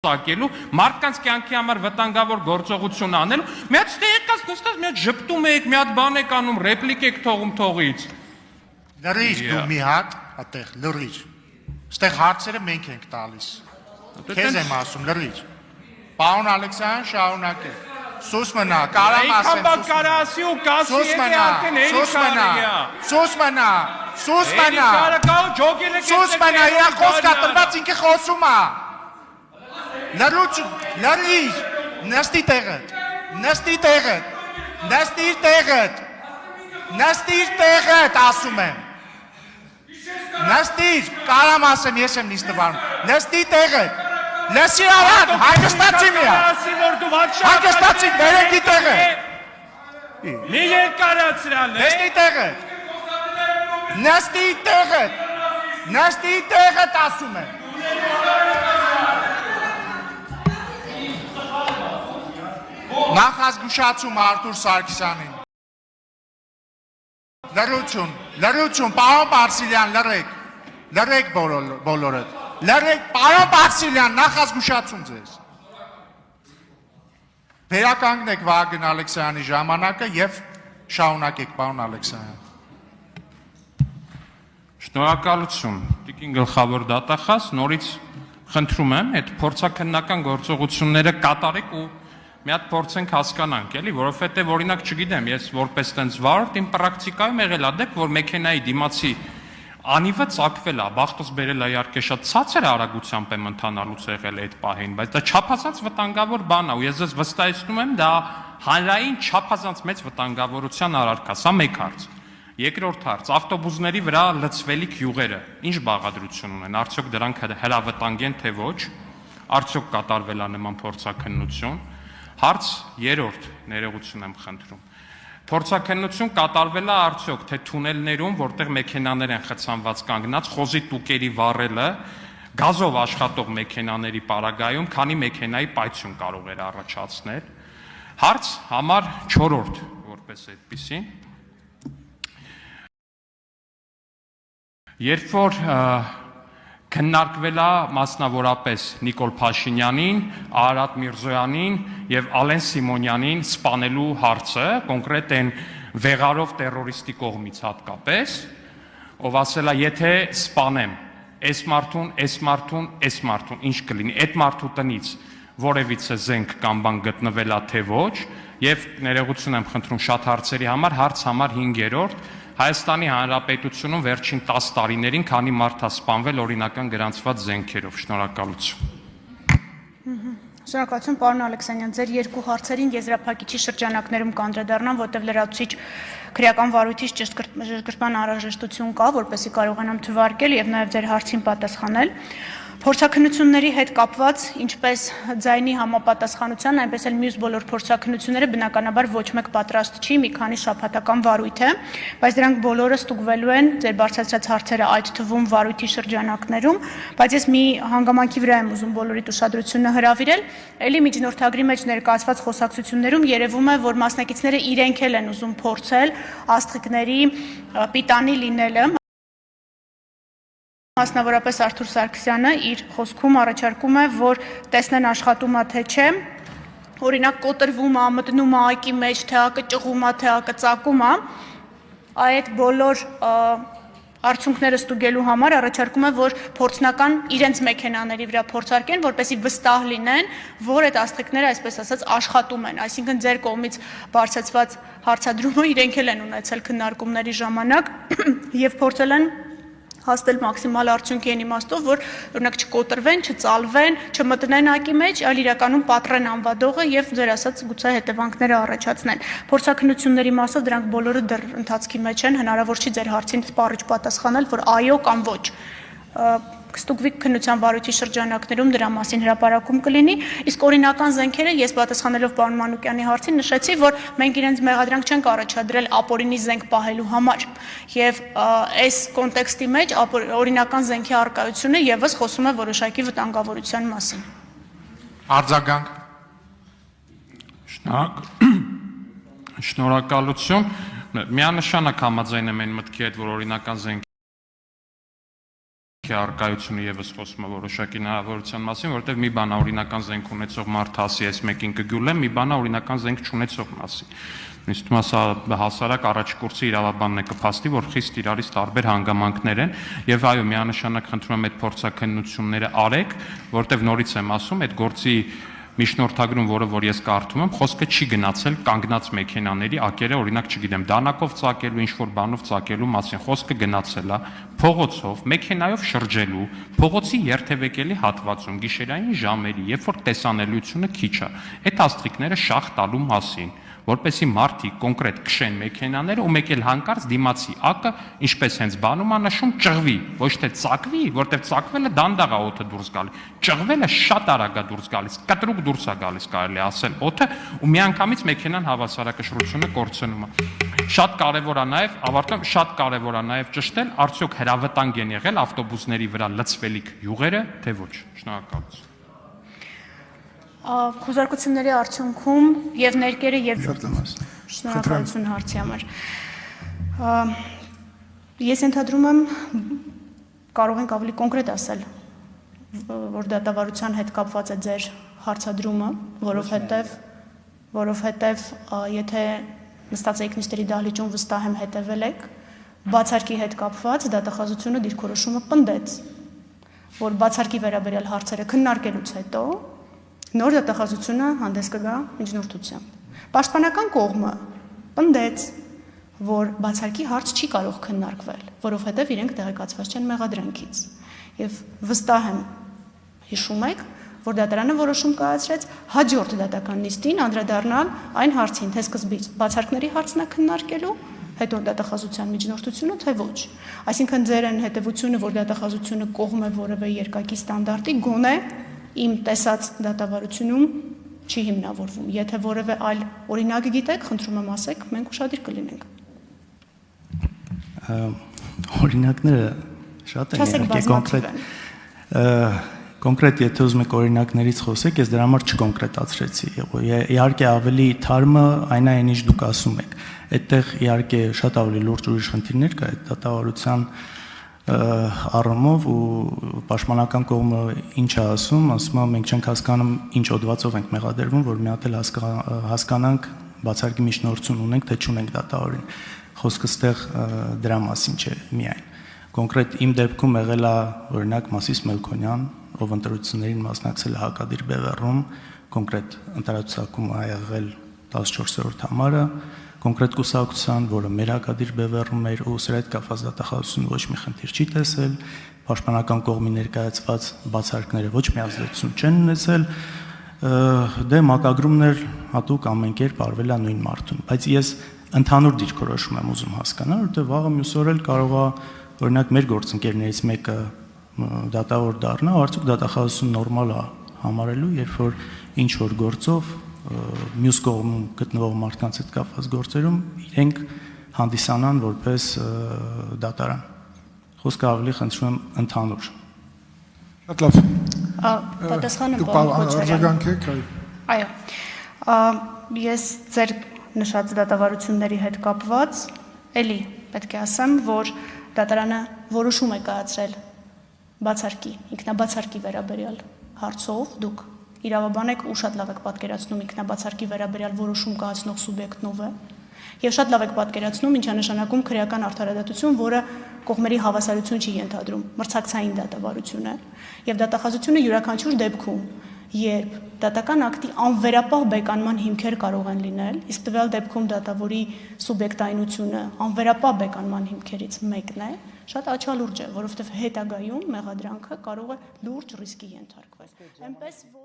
Սակելու, մարդկանց կյանքի համար վտանգավոր գործողություն անելու, մի հատ ստե եկած նստած, մի հատ ժպտում եք, մի հատ բան եք անում, ռեպլիկ եք թողում թողից։ Լրիչ դու մի հատ, այդտեղ լրիչ։ Այստեղ հարցերը մենք ենք տալիս։ Քեզ եմ ասում, լրիչ։ Պարոն Ալեքսանդր, շարունակեք։ Սուս մնա, կարամ ասեմ։ Այնքան բան կարա ասի ու կասի եք արդեն Սուս մնա։ Սուս մնա, իր խոսքը տրված ինքը խոսում է։ Լրիչ, նստի տեղդ, ասում եմ, նստիր, կարամ ասեմ, ես եմ նիստվարում, նստի տեղդ, լսի արան, հանգստացի միա, հանգստացի, վերեկի տեղդ, մի երկարացրալ է, նստի տեղդ, ասում եմ, Նախազգուշացում Արթուր Սարգսյանին։ Լրություն, պարոն Բարսիլյան, լրեք բոլորդ։ Լրեք, պարոն Բարսիլյան, նախազգուշացում ձեզ։ Վերականգնեք Վահագն Ալեքսյանի ժամանակը և շարունակեք, պարոն Ալեքսյան։ Շնորհակալություն, Տիկին գլխավոր դատախազ, նորից խնդրում եմ, այդ փորձաքննական գործողությունները կատարեք ու մի հատ փորձենք հասկանանք, էլի, որովհետև օրինակ չգիտեմ, ես որպես տենց վարորդ իմ պրակտիկայում եղել է դեպք, որ մեքենայի դիմացի անիվը ծակվել է, բախտս բերել է իհարկե շատ ցածր արագությամբ եմ ընթանալուց եղել այդ պահին, բայց դա չափազանց վտանգավոր բան է ու ես ձեզ վստահեցնում եմ, դա հանրային չափազանց մեծ վտանգավորության առարկա, սա մեկ հարց։ Երկրորդ հարց, ավտոբուսների վրա լցվելիք յուղերը, ինչ բաղադրություն ունեն, արդյոք դրանք հրավտանգ են թե ոչ, արդյոք կատարվել է նման փորձաքննություն։ Հարց երրորդ, ներողություն եմ խնդրում։ Փորձաքննություն կատարվել է արդյոք թե թունելներում, որտեղ մեքենաներ են խցանված կանգնած, խոզի տուկերի վառելը, գազով աշխատող մեքենաների պարագայում, քանի մեքենայի պայթյուն կարող էր առաջացնել։ Հարց համար 4-րդ, որպես այդպիսին։ Երբ որ քննարկվել է մասնավորապես Նիկոլ Փաշինյանին, Արարատ Միրզոյանին եւ Ալեն Սիմոնյանին սպանելու հարցը, կոնկրետ այն վեղարով տերորիստի կողմից հատկապես, ով ասել է, եթե սպանեմ այս մարդուն, ինչ կլինի, այդ մարդու տնից որևիցե զենք կամ բան գտնվել է թե ոչ, եւ ներողություն եմ խնդրում շատ հարցերի համար, հարց համար 5-րդ Հայաստանի Հանրապետությունում վերջին 10 տարիներին քանի մարդ է սպանվել օրինական գրանցված զենքերով։ Շնորհակալություն։ Շնորհակալություն, պարոն Ալեքսանյան, ձեր երկու հարցերին եզրափակիչի շրջանակներում կանդրադառնամ, որտեղ լրացուցիչ քրեական վարույթից ճշգրտման անհրաժեշտություն կա, որպեսզի կարողանամ թվարկել եւ նաեւ ձեր հարցին պատասխանել։ Փորձաքննությունների հետ կապված ինչպես ձայնի համապատասխանության, այնպես էլ մյուս բոլոր փորձաքննությունները բնականաբար ոչ մեկ պատրաստ չի, մի քանի շաբաթական վարույթ է, բայց դրանք բոլորը ստուգվելու են ձեր բարձրացրած հարցերը այդ թվում վարույթի շրջանակներում, բայց ես մի հանգամանքի վրա եմ ուզում բոլորիդ ուշադրությունը հրավիրել, ելի միջնորդագրի մեջ ներկայացված խոսակցություններում երևում է, որ մասնակիցները իրենք էլ են ուզում փորձել աստղիկների պիտանի լինելը Մասնավորապես Արթուր Սարգսյանը իր խոսքում առաջարկում է, որ տեսնեն աշխատում է թե չէ, օրինակ կոտրվում է, մտնում է այկի մեջ, թե ակը ճղում է, թե ակը ծակում է, այդ բոլոր արդյունքները ստուգելու համար առաջարկում է, որ փորձնական իրենց մեքենաների վրա փորձարկեն, որպեսզի վստահ լինեն, որ այդ աստղիկները, այսպես ասած, աշխատում են, այսինքն ձեր կողմից բարձրացված հարցադրումը իրենք էլ են ունեցել քննարկումների ժամանակ եւ փորձել են հասնել մաքսիմալ արդյունքի այն իմաստով, որ օրինակ չկոտրվեն, չծալվեն, չմտնեն ակի մեջ, այլ իրականում պատռեն անվադողը եւ ձեր ասած գուցե հետևանքները առաջացնեն։ Փորձաքննությունների մասով դրանք բոլորը դեռ ընթացքի մեջ են, հնարավոր չի ձեր հարցին սպառիչ պատասխանել, որ այո կամ ոչ։ Կստուգվի քննության վարույթի շրջանակներում դրա մասին հրապարակում կլինի, իսկ օրինական զենքերը ես պատասխանելով պարոն Մանուկյանի հարցին նշեցի, որ մենք իրենց մեղադրանք չենք առաջադրել ապօրինի զենք պահելու համար եւ այս կոնտեքստի մեջ օրինական զենքի առկայությունը եւս խոսում է որոշակի վտանգավորության մասին։ Արձագանք։ Շնորհակալություն։ Միանշանակ համաձայն եմ այն մտքի հետ, որ օրինական զենք ռիսկի առկայությունը եւս խոսում է որոշակի հնարավորության մասին, որովհետեւ մի բան է օրինական զենք ունեցող մարդը ասի, ես մեկին կգյուլեմ, մի բան է օրինական զենք չունեցող մասի։ Ինձ թվում է սա հասարակ առաջ կուրսի իրավաբանն է կփաստի, որ խիստ իրարից տարբեր հանգամանքներ են, եւ այո, միանշանակ խնդրում եմ այդ փորձաքննությունները արեք, որովհետեւ նորից եմ ասում, այդ գործի միջնորդագրում, որ ես կարդում եմ, խոսքը չի գնացել կանգնած մեքենաների ակերը, օրինակ, չգիտեմ, դանակով ծակելու, ինչ-որ բանով ծակելու մասին, խոսքը գնացել է փողոցով, մեքենայով շրջելու, փողոցի երթևեկելի հատվածում, գիշերային ժամերի, երբ որ տեսանելիությունը քիչ է, այդ աստղիկները շահ տալու մասին, որպեսի մարդիկ կոնկրետ քշեն մեքենաները ու մեկ էլ հանկարծ դիմացի ակը, ինչպես հենց բանում անշում, ճղվի, ոչ թե ծակվի, որտեղ ծակվելը դանդաղ է օդը դուրս գալիս, ճղվելը շատ արագ է դուրս գալիս, կտրուկ դուրս է գալիս, կարելի ասել օդը, ու միանգամից մեքենան հավասարակշռությունը կորցնում է։ Շատ կարևոր է նաև, ավարտում, շատ կարևոր է նաև ճշտել, արդյոք հրավտանգ են եղել ավտոբուսների վրա լցվելիք յուղերը, թե ոչ։ Շնորհակալություն։ Խոզարկությունների արդյունքում եւ ներկերը եւ շնորհակալություն հարցի համար։ Ես ենթադրում եմ կարող ենք ավելի կոնկրետ ասել, որ դատավարության հետ կապված է ձեր հարցադրումը, որովհետեւ եթե նստած եք նիստերի դահլիճում վստահ եմ հետևել եք, բացարկի հետ կապված դատախազությունը դիրքորոշումը պնդեց, որ բացարկի վերաբերյալ հարցերը քննարկելուց հետո նոր դատախազությունը հանդես կգա միջնորդությամբ։ Պաշտպանական կողմը պնդեց, որ բացարկի հարց չի կարող քննարկվել, որովհետև իրենք տեղեկացված չեն մեղադրանքից։ Եվ վստահ եմ, հիշում եք, որ դատարանը որոշում կայացրեց հաջորդ դատական նիստին անդրադառնալ այն հարցին, թե սկզբից բացարկների հարցն է քննարկելու, հետո դատախազության միջնորդությունը, թե ոչ։ Այսինքն ձեր են հետևությունը, որ դատախազությունը կողմ է որևէ երկակի ստանդարտի, գոնե իմ տեսած դատավարությունում չի հիմնավորվում։ Եթե որևէ այլ օրինակ գիտեք, խնդրում եմ ասեք, մենք ուշադիր կլինենք։ Օրինակները շատ են, կոնկրետ եթե ուզում եք օրինակներից խոսեք, ես դրա համար չկոնկրետացրեցի։ Իհարկե ավելի թարմը այն է, ինչ դուք ասում եք։ Այդտեղ իհարկե շատ ավելի լուրջ ուրիշ խնդիրներ կա այդ դատավարության առումով ու պաշտպանական կողմը ինչ է ասում, մենք չենք հասկանում ինչ օդվածով ենք մեղադրվում, որ մի հատ էլ հասկանանք բացարկի միջնորդություն ունենք, թե չունենք դատավորին։ Խոսքը ստեղ դրա մասին չէ միայն։ Կոնկրետ իմ դեպքում եղել է օրինակ Մասիս Մելքոնյան, ով ընտրություններին մասնակցել է հակադիր բևեռում, կոնկրետ ընտրացուցակում ա եղել 14-րդ համարը, կոնկրետ կուսակցության, որը մեր հակադիր բևեռում էր ու սրա հետ կապված դատախազությունը ոչ մի խնդիր չի տեսել, պաշտպանական կողմի ներկայացված բացարկները ոչ մի ազդեցություն չեն ունեցել, դե մակագրումներ հատուկ ամեն կերպ արվել է նույն մարդուն, բայց ես ընդհանուր դիրքորոշում եմ ուզում հասկանալ, որտեղ վաղը մյուս օր էլ կարող է օրինակ մեր գործընկերներից մեկը դատավոր դառնա, արդյոք դատախազությունը նորմալ է համարելու, երբ որ ինչ որ գործով մյուս կողմում գտնվող մարդկանց հետ կապված գործերում իրենք հանդիսանան որպես դատարան։ Խոսքը ավելի խնդրում եմ ընդհանուր։ Շատ լավ։ Պատասխանը արձագանքեք, այո։ Ես ձեր նշած դատավարությունների հետ կապված էլի պետք է ասեմ, որ դատարանը որոշում է կայացրել բացարկի, ինքնաբացարկի վերաբերյալ հարցով, դուք իրավաբան եք ու շատ լավ եք պատկերացնում ինքնաբացարկի վերաբերյալ որոշում կայացնող սուբյեկտն ով է, եւ շատ լավ եք պատկերացնում ինչա նշանակում քրեական արդարադատություն, որը կողմերի հավասարություն չի ենթադրում, մրցակցային դատավարություն է, եւ դատախազությունը յուրաքանչյուր դեպքում, երբ դատական ակտի անվերապահ բեկանման հիմքեր կարող են լինել, իսկ տվյալ դեպքում դատավորի սուբյեկտայնությունը անվերապահ բեկանման հիմքերից մեկն է, շատ աչալուրջ է, որովհետև հետագայում մեղադրանքը կարող է լուրջ ռիսկի ենթարկվել։ Այնպես որ